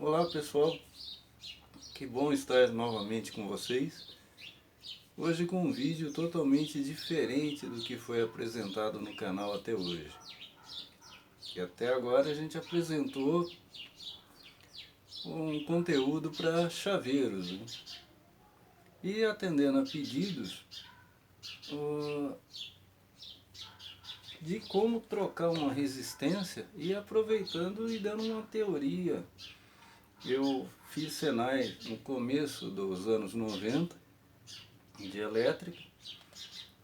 Olá pessoal, que bom estar novamente com vocês. Hoje com um vídeo totalmente diferente do que foi apresentado no canal até hoje. E até agora a gente apresentou um conteúdo para chaveiros, né? E atendendo a pedidos de como trocar uma resistência e aproveitando e dando uma teoria. Eu fiz Senai no começo dos anos 90 de elétrica,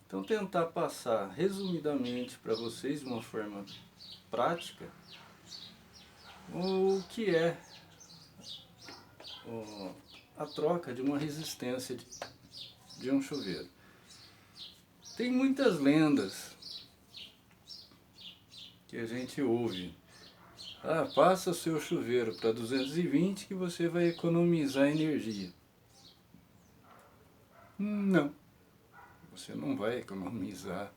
então tentar passar resumidamente para vocês de uma forma prática o que é a troca de uma resistência de um chuveiro. Tem muitas lendas que a gente ouve. Passa seu chuveiro para 220 que você vai economizar energia. Não, você não vai economizar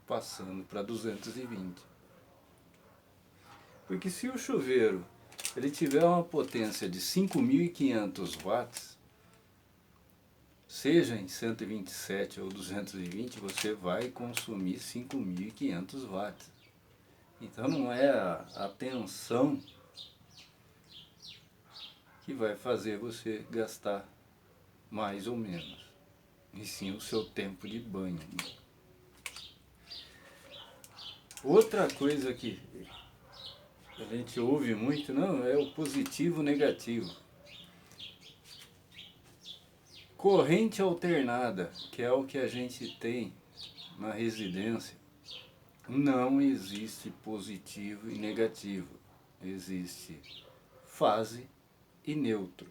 passando para 220. Porque se o chuveiro ele tiver uma potência de 5.500 watts, seja em 127 ou 220, você vai consumir 5.500 watts. Então não é a tensão que vai fazer você gastar mais ou menos, e sim o seu tempo de banho. Outra coisa que a gente ouve muito, não, é o positivo e negativo. Corrente alternada, que é o que a gente tem na residência, não existe positivo e negativo. Existe fase e neutro.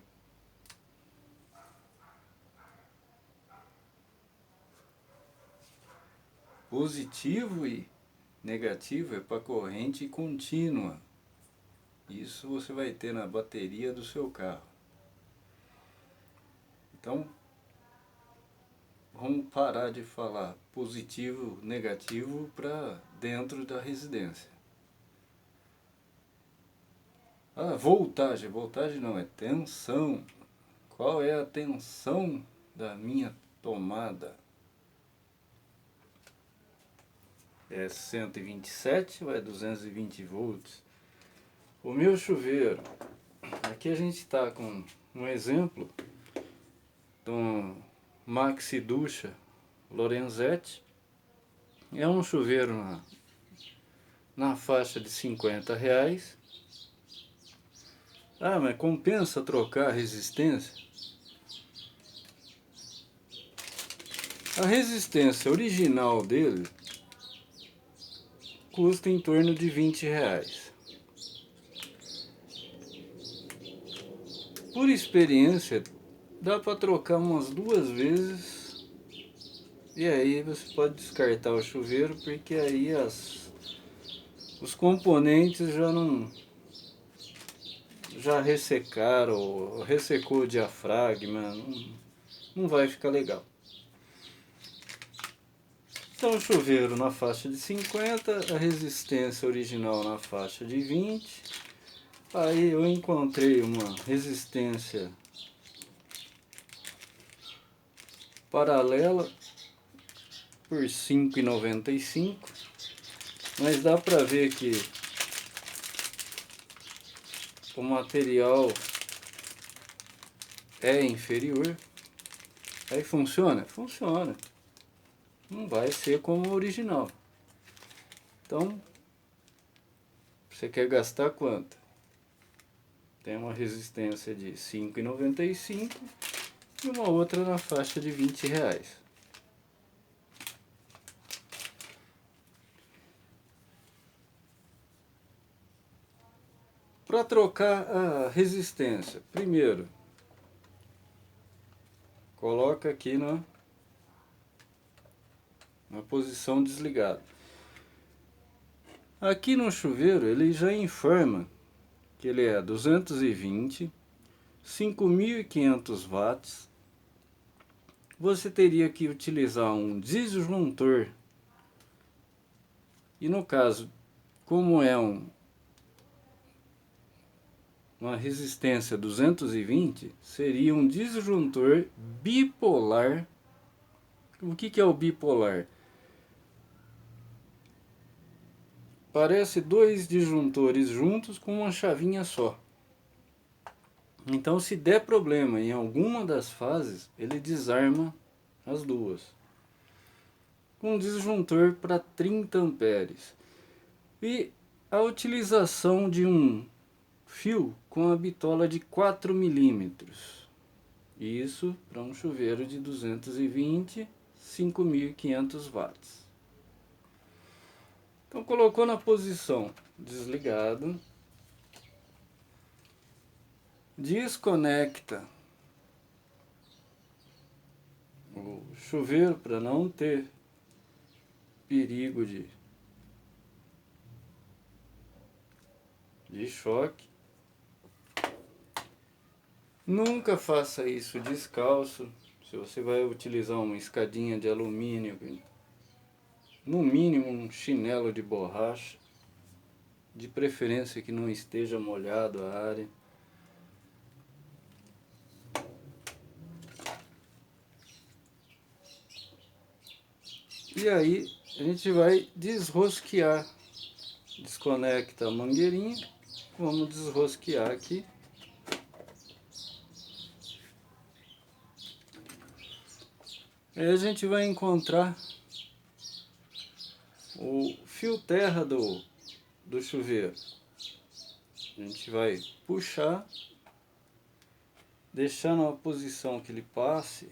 Positivo e negativo é para corrente contínua. Isso você vai ter na bateria do seu carro. Então, vamos parar de falar positivo, negativo para dentro da residência. Voltagem. Voltagem não, é tensão. Qual é a tensão da minha tomada? É 127 ou é 220 volts? O meu chuveiro, aqui a gente está com um exemplo de um Maxi Ducha Lorenzetti. É um chuveiro na faixa de R$50. Mas compensa trocar a resistência? A resistência original dele custa em torno de R$20. Por experiência, dá para trocar umas 2 vezes e aí você pode descartar o chuveiro, porque aí os componentes já ressecaram, ou ressecou o diafragma, não vai ficar legal. Então o chuveiro na faixa de 50, a resistência original na faixa de 20. Aí eu encontrei uma resistência paralela por R$ 5,95, mas dá para ver que o material é inferior. Aí funciona? Funciona. Não vai ser como o original. Então, você quer gastar quanto? Tem uma resistência de R$ 5,95 e uma outra na faixa de R$20. Para trocar a resistência, primeiro, coloca aqui na posição desligada. Aqui no chuveiro ele já informa que ele é 220, 5.500 watts. Você teria que utilizar um disjuntor. E no caso, como é uma resistência 220 seria um disjuntor bipolar. O que é o bipolar? Parece dois disjuntores juntos com uma chavinha só. Então, se der problema em alguma das fases, ele desarma as duas. Um disjuntor para 30 amperes. E a utilização de um fio com a bitola de 4 milímetros. Isso para um chuveiro de 220, 5.500 watts. Então colocou na posição desligado, desconecta o chuveiro para não ter perigo de choque. Nunca faça isso descalço. Se você vai utilizar uma escadinha de alumínio, no mínimo um chinelo de borracha, de preferência que não esteja molhado a área. E aí a gente vai desrosquear. Desconecta a mangueirinha, vamos desrosquear aqui. Aí a gente vai encontrar o fio terra do chuveiro. A gente vai puxar, deixar numa posição que ele passe,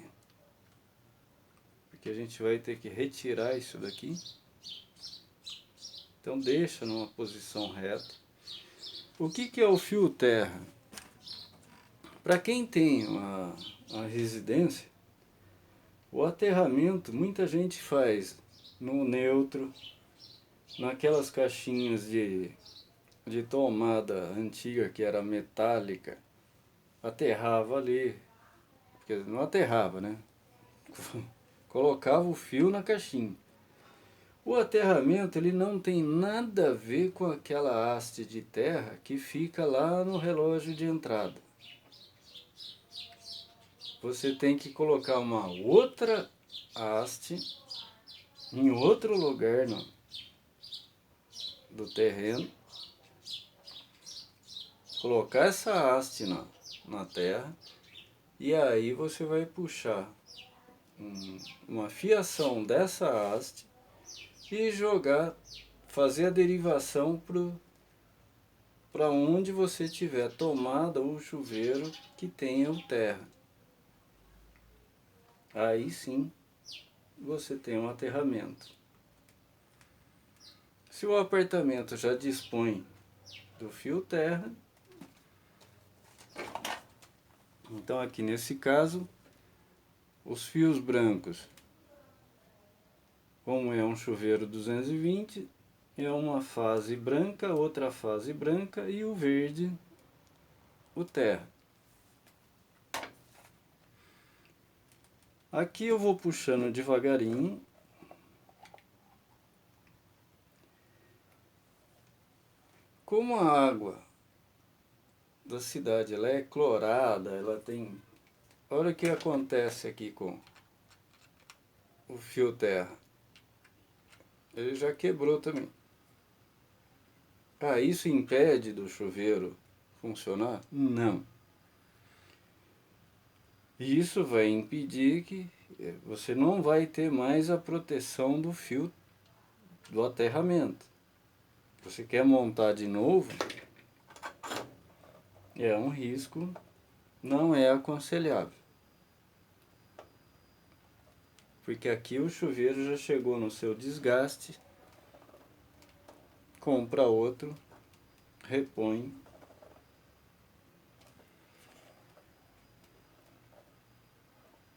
porque a gente vai ter que retirar isso daqui. Então deixa numa posição reta. O que é o fio terra? Para quem tem uma residência, o aterramento muita gente faz no neutro, naquelas caixinhas de tomada antiga que era metálica, aterrava ali, porque não aterrava, né? Colocava o fio na caixinha. O aterramento ele não tem nada a ver com aquela haste de terra que fica lá no relógio de entrada. Você tem que colocar uma outra haste em outro lugar do terreno, colocar essa haste na terra e aí você vai puxar uma fiação dessa haste e jogar, fazer a derivação para onde você tiver tomada ou chuveiro que tenha o terra. Aí sim você tem um aterramento. Se o apartamento já dispõe do fio terra, então aqui nesse caso, os fios brancos, como é um chuveiro 220, é uma fase branca, outra fase branca e o verde, o terra. Aqui eu vou puxando devagarinho. Como a água da cidade ela é clorada, ela tem... Olha o que acontece aqui com o fio terra. Ele já quebrou também. Ah, isso impede do chuveiro funcionar? Não. Isso vai impedir que você não vai ter mais a proteção do fio do aterramento. Você quer montar de novo, é um risco, não é aconselhável. Porque aqui o chuveiro já chegou no seu desgaste, compra outro, repõe.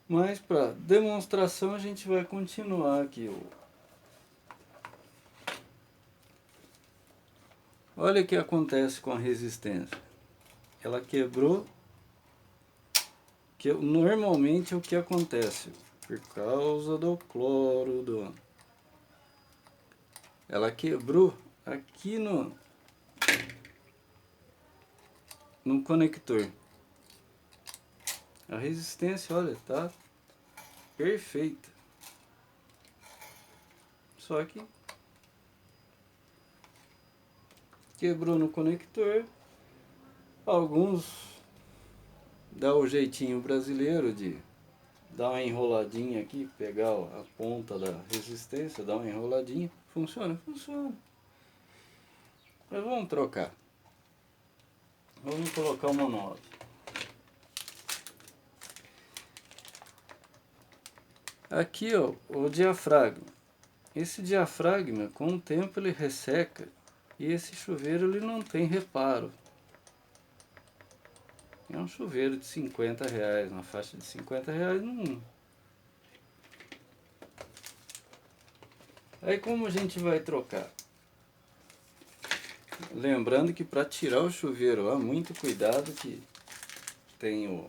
Mas para demonstração a gente vai continuar aqui. Olha o que acontece com a resistência. Ela quebrou, que normalmente é o que acontece, por causa do cloro, ela quebrou aqui no conector. A resistência, olha, tá perfeita. Só que quebrou no conector. Alguns dá o jeitinho brasileiro de dar uma enroladinha aqui, pegar a ponta da resistência, dar uma enroladinha. Funciona? Funciona. Mas vamos trocar. Vamos colocar uma nova. Aqui, ó, o diafragma. Esse diafragma, com o tempo ele resseca e esse chuveiro ele não tem reparo. É um chuveiro de 50 reais, uma faixa de 50 reais não. Aí como a gente vai trocar? Lembrando que para tirar o chuveiro, há muito cuidado, que tem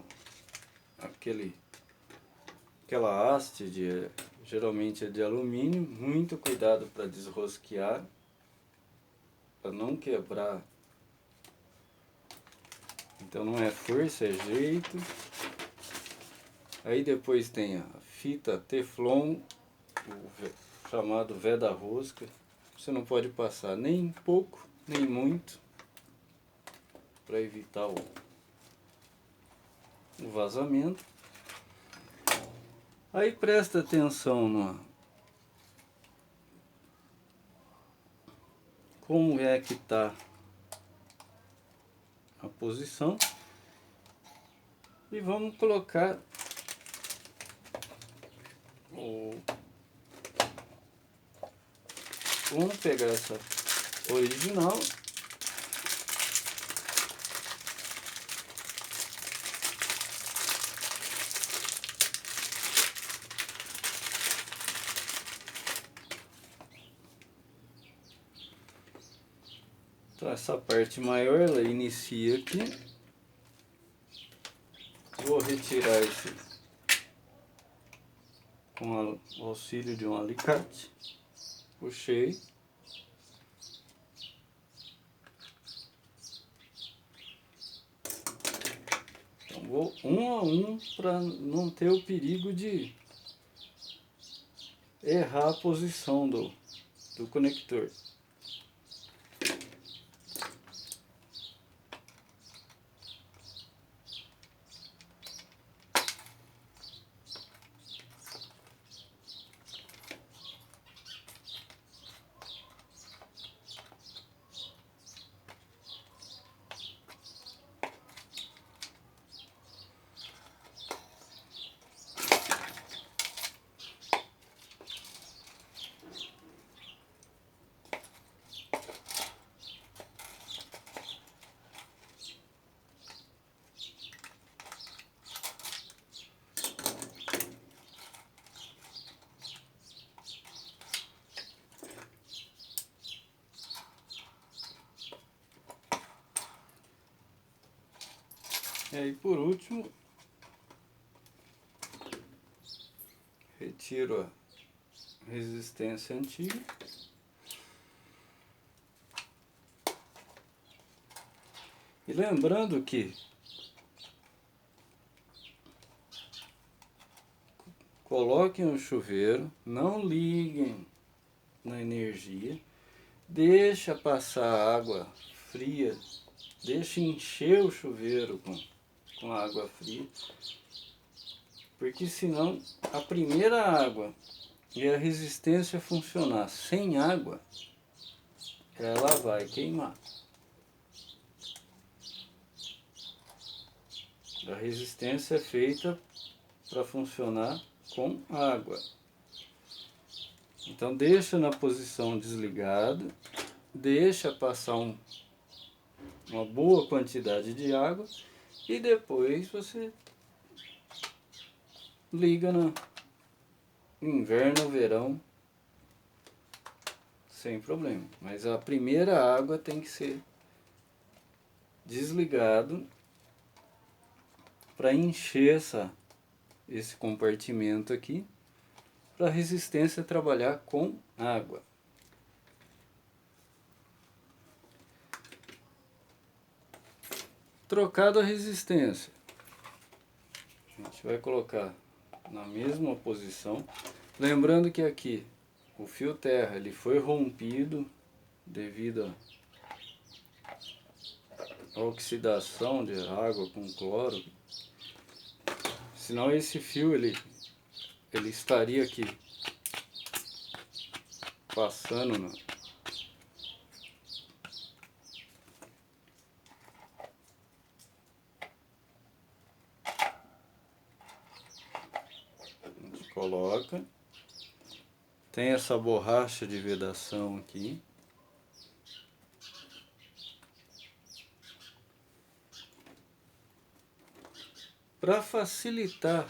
aquela haste geralmente é de alumínio, muito cuidado para desrosquear, para não quebrar. Então não é força, é jeito. Aí depois tem a fita Teflon, o chamado veda-rosca. Você não pode passar nem pouco, nem muito, para evitar o vazamento. Aí presta atenção como é que está a posição. E vamos colocar vamos pegar essa original. Então essa parte maior ela inicia aqui. Vou retirar esse com o auxílio de um alicate. Puxei. Então vou um a um para não ter o perigo de errar a posição do conector. E aí por último, retiro a resistência antiga. E lembrando que coloquem o chuveiro, não liguem na energia, deixa passar água fria, deixa encher o chuveiro com água fria, porque senão a primeira água e a resistência funcionar sem água, ela vai queimar. A resistência é feita para funcionar com água. Então deixa na posição desligada, deixa passar uma boa quantidade de água e depois você liga no inverno ou verão sem problema. Mas a primeira água tem que ser desligado para encher esse compartimento aqui, para a resistência trabalhar com água. Trocado a resistência, a gente vai colocar na mesma posição, lembrando que aqui o fio terra ele foi rompido devido à oxidação de água com cloro, senão esse fio ele estaria aqui passando a gente coloca, tem essa borracha de vedação aqui. Para facilitar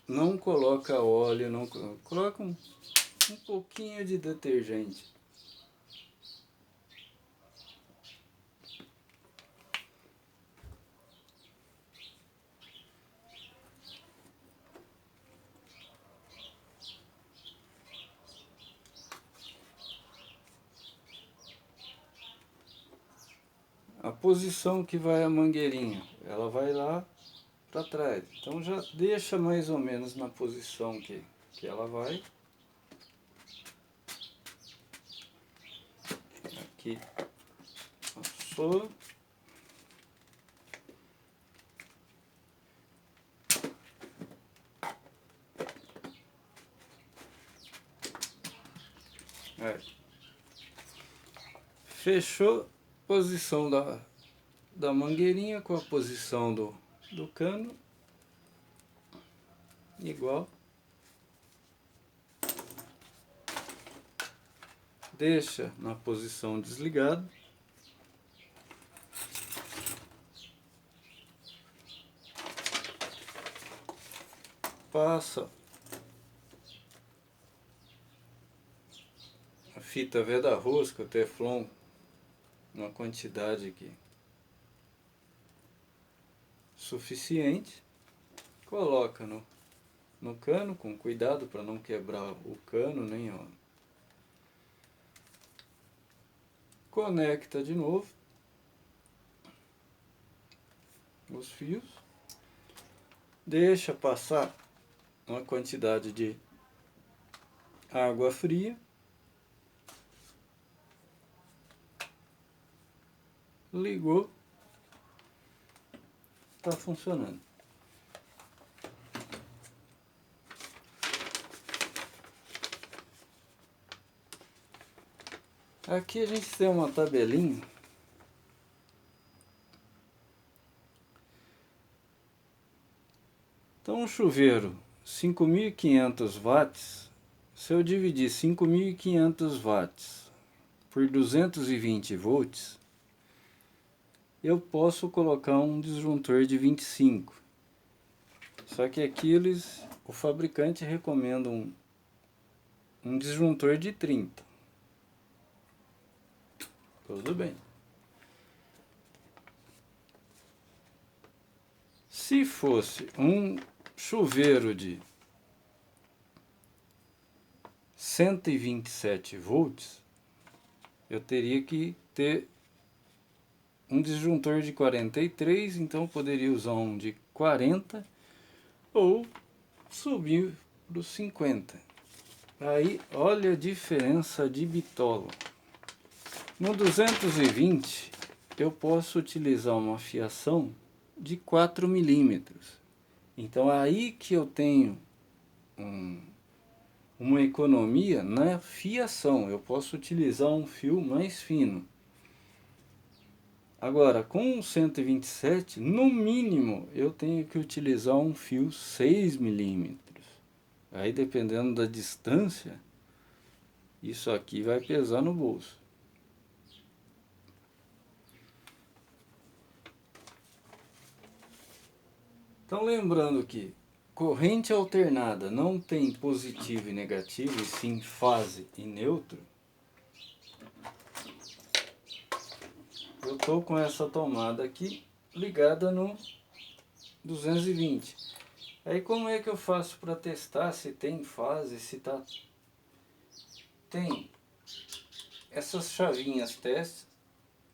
não coloca óleo, não coloca um pouquinho de detergente. A posição que vai a mangueirinha, ela vai lá para trás. Então já deixa mais ou menos na posição que ela vai. Aqui passou. Fechou a posição da mangueirinha com a posição do cano. Igual. Deixa na posição desligada. Passa a fita veda-rosca, teflon, uma quantidade aqui suficiente. Coloca no cano com cuidado para não quebrar o cano nem ó. Conecta de novo os fios, deixa passar uma quantidade de água fria, ligou, está funcionando. Aqui a gente tem uma tabelinha. Então um chuveiro 5.500 watts, se eu dividir 5.500 watts por 220 volts, eu posso colocar um disjuntor de 25. Só que aqui o fabricante recomenda um disjuntor de 30. Tudo bem. Se fosse um chuveiro de 127 volts, eu teria que ter um disjuntor de 43, então eu poderia usar um de 40 ou subir para os 50. Aí olha a diferença de bitola. No 220 eu posso utilizar uma fiação de 4 milímetros. Então aí que eu tenho uma economia na fiação. Eu posso utilizar um fio mais fino. Agora, com o 127, no mínimo, eu tenho que utilizar um fio 6 milímetros. Aí, dependendo da distância, isso aqui vai pesar no bolso. Então, lembrando que corrente alternada não tem positivo e negativo, e sim fase e neutro. Eu estou com essa tomada aqui ligada no 220. Aí como é que eu faço para testar se tem fase, se tá... Tem essas chavinhas teste,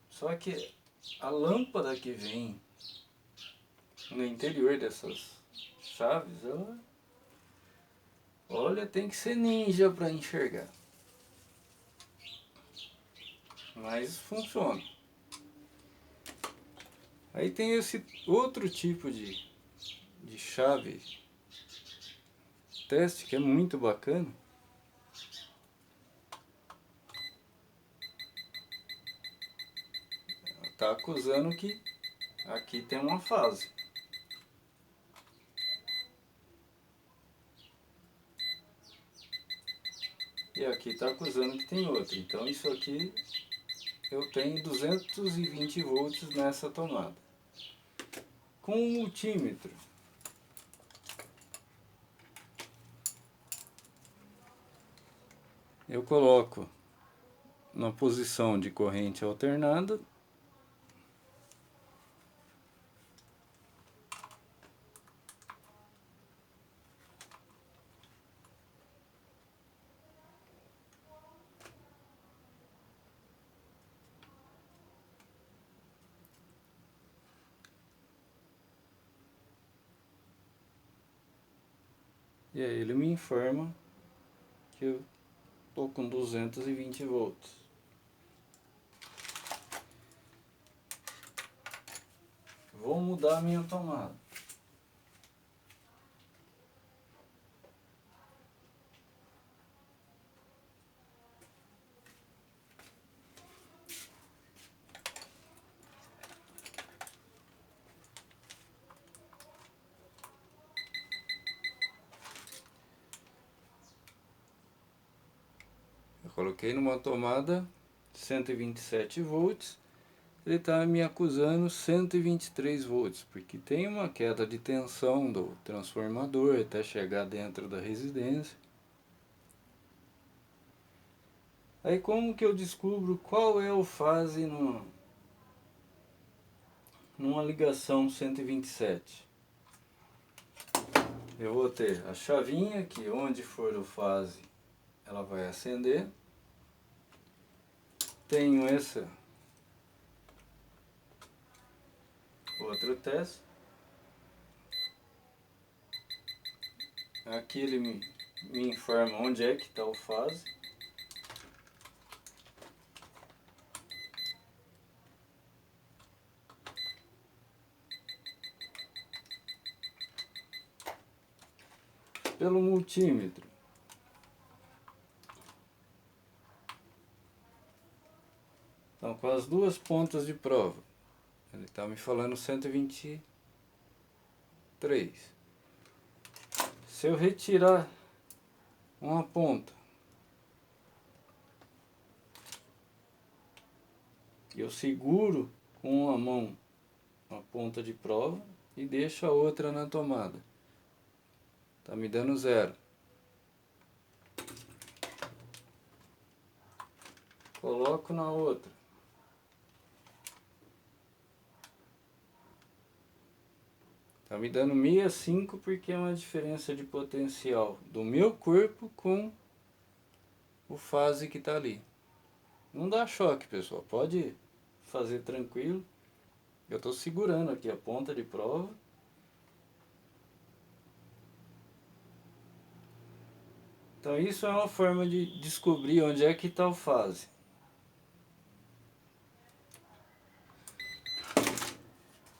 só que a lâmpada que vem no interior dessas chaves, ela, olha, tem que ser ninja para enxergar. Mas funciona. Aí tem esse outro tipo de chave teste que é muito bacana. Tá acusando que aqui tem uma fase. E aqui está acusando que tem outra. Então isso aqui eu tenho 220 volts nessa tomada. Com o multímetro, eu coloco na posição de corrente alternada. E aí ele me informa que eu estou com 220 volts. Vou mudar a minha tomada. Eu coloquei numa tomada 127 volts. Ele está me acusando 123 volts, porque tem uma queda de tensão do transformador até chegar dentro da residência. Aí como que eu descubro qual é o fase numa ligação 127? Eu vou ter a chavinha que onde for o fase ela vai acender. Tenho esse outro teste. Aqui ele me informa onde é que está o fase. Pelo multímetro, então com as duas pontas de prova, ele está me falando 123. Se eu retirar uma ponta, eu seguro com uma mão a ponta de prova e deixo a outra na tomada. Tá me dando 0. Coloco na outra. Tá me dando 65 porque é uma diferença de potencial do meu corpo com o fase que tá ali. Não dá choque, pessoal. Pode fazer tranquilo. Eu tô segurando aqui a ponta de prova. Então isso é uma forma de descobrir onde é que está o fase.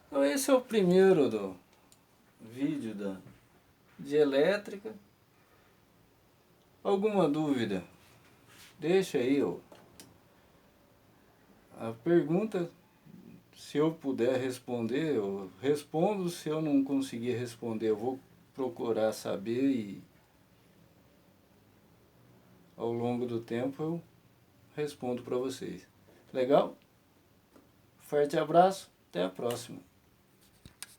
Então esse é o primeiro do vídeo de elétrica. Alguma dúvida? Deixa aí a pergunta. Se eu puder responder, eu respondo. Se eu não conseguir responder, eu vou procurar saber e ao longo do tempo eu respondo para vocês. Legal? Forte abraço, até a próxima.